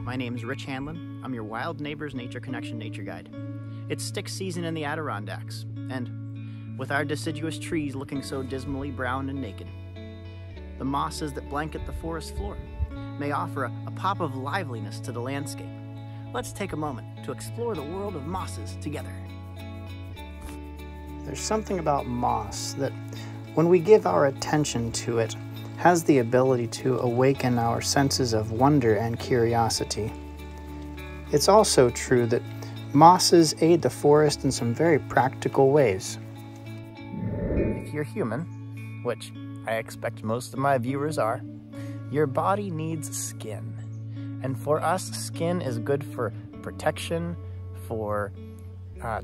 my name is Rich Hanlon. I'm your Wild Neighbors Nature Connection Nature Guide. It's stick season in the Adirondacks, and with our deciduous trees looking so dismally brown and naked, the mosses that blanket the forest floor may offer a pop of liveliness to the landscape. Let's take a moment to explore the world of mosses together. There's something about moss that, when we give our attention to it, has the ability to awaken our senses of wonder and curiosity. It's also true that mosses aid the forest in some very practical ways. If you're human, which I expect most of my viewers are, your body needs skin. And for us, skin is good for protection, for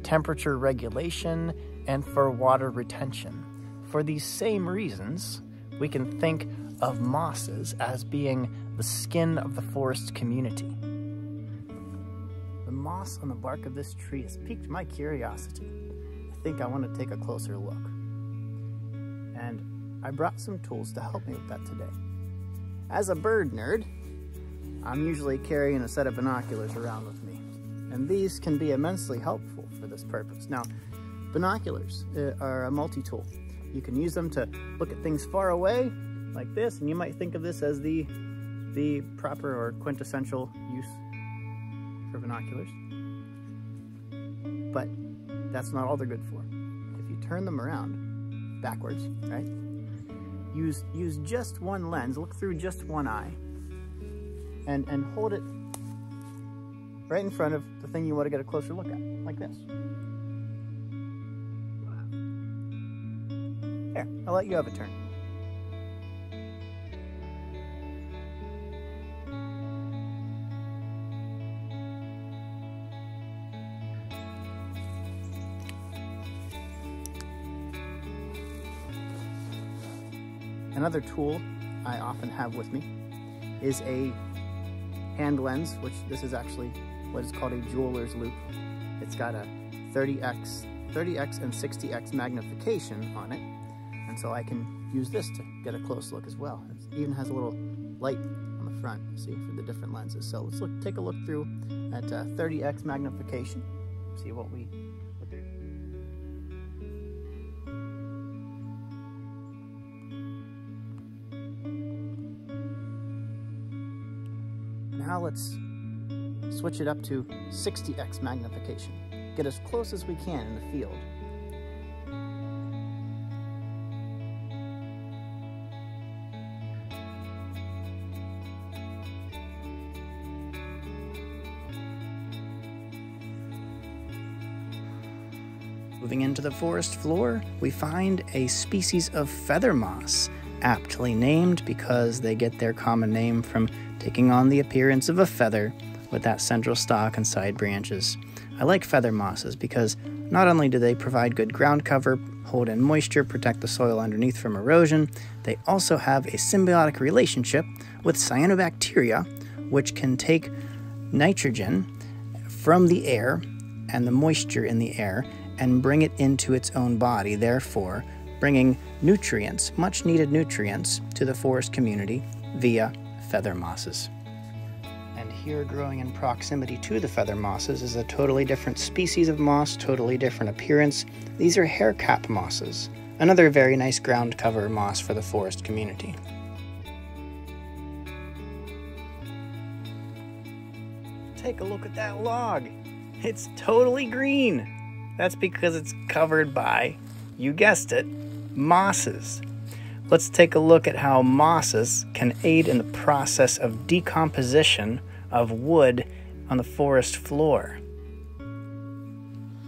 temperature regulation, and for water retention. For these same reasons, we can think of mosses as being the skin of the forest community. The moss on the bark of this tree has piqued my curiosity. I think I want to take a closer look. And I brought some tools to help me with that today. As a bird nerd, I'm usually carrying a set of binoculars around with me, and these can be immensely helpful for this purpose. Now, binoculars are a multi-tool. You can use them to look at things far away, like this, and you might think of this as the proper or quintessential use for binoculars. But that's not all they're good for. If you turn them around backwards, right? Use just one lens, look through just one eye, and hold it right in front of the thing you want to get a closer look at, like this. There, I'll let you have a turn. Another tool I often have with me is a hand lens, which this is actually what is called a jeweler's loupe. It's got a 30x and 60x magnification on it. And so I can use this to get a close look as well. It even has a little light on the front, see, for the different lenses. So let's take a look through at 30x magnification, see what we look at. Now let's switch it up to 60x magnification. Get as close as we can in the field. Moving into the forest floor, we find a species of feather moss, aptly named because they get their common name from taking on the appearance of a feather with that central stalk and side branches. I like feather mosses because not only do they provide good ground cover, hold in moisture, protect the soil underneath from erosion, they also have a symbiotic relationship with cyanobacteria, which can take nitrogen from the air and the moisture in the air and bring it into its own body, therefore bringing nutrients, much needed nutrients, to the forest community via feather mosses. And here, growing in proximity to the feather mosses, is a totally different species of moss, totally different appearance. These are haircap mosses, another very nice ground cover moss for the forest community. Take a look at that log. It's totally green. That's because it's covered by, you guessed it, mosses. Let's take a look at how mosses can aid in the process of decomposition of wood on the forest floor.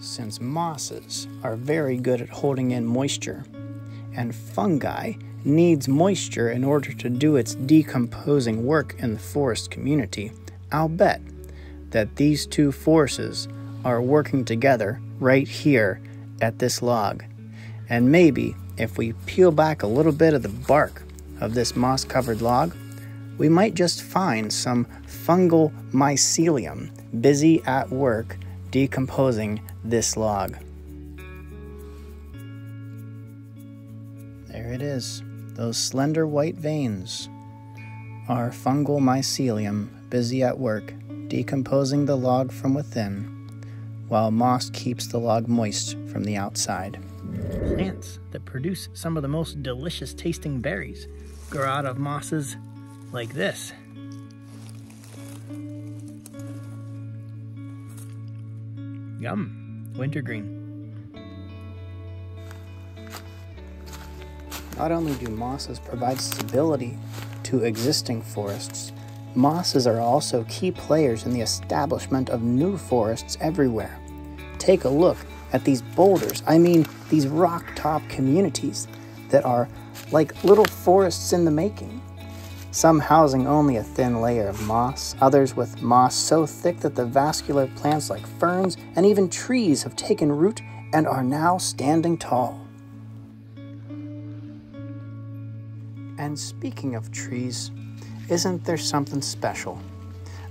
Since mosses are very good at holding in moisture, and fungi needs moisture in order to do its decomposing work in the forest community, I'll bet that these two forces are working together right here at this log. And maybe if we peel back a little bit of the bark of this moss-covered log, we might just find some fungal mycelium busy at work decomposing this log. There it is. Those slender white veins are fungal mycelium busy at work, decomposing the log from within, while moss keeps the log moist from the outside. Plants that produce some of the most delicious tasting berries grow out of mosses like this. Yum, wintergreen. Not only do mosses provide stability to existing forests, mosses are also key players in the establishment of new forests everywhere. Take a look at these boulders, these rock-top communities that are like little forests in the making. Some housing only a thin layer of moss, others with moss so thick that the vascular plants like ferns and even trees have taken root and are now standing tall. And speaking of trees, isn't there something special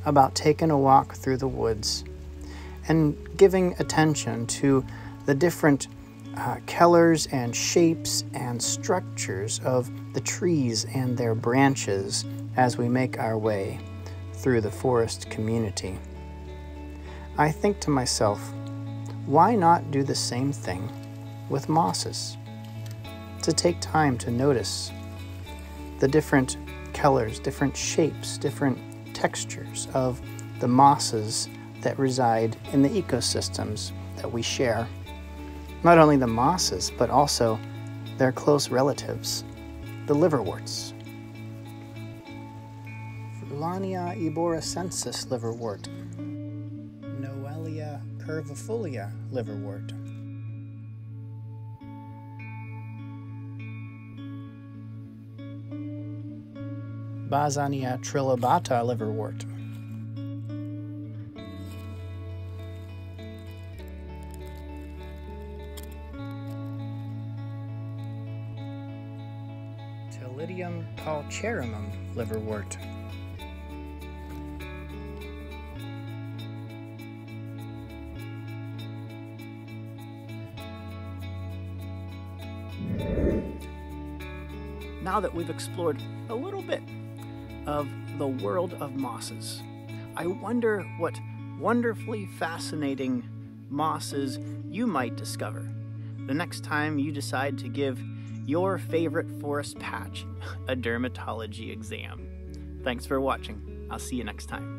about taking a walk through the woods and giving attention to the different colors and shapes and structures of the trees and their branches as we make our way through the forest community? I think to myself, why not do the same thing with mosses? To take time to notice the different colors, different shapes, different textures of the mosses that reside in the ecosystems that we share. Not only the mosses, but also their close relatives, the liverworts. Frulania iboricensis liverwort, Noelia curvifolia liverwort, Basania trilobata liverwort, Tilidium palcherimum liverwort, Now that we've explored a little bit of the world of mosses, I wonder what wonderfully fascinating mosses you might discover the next time you decide to give your favorite forest patch a dermatology exam. Thanks for watching. I'll see you next time.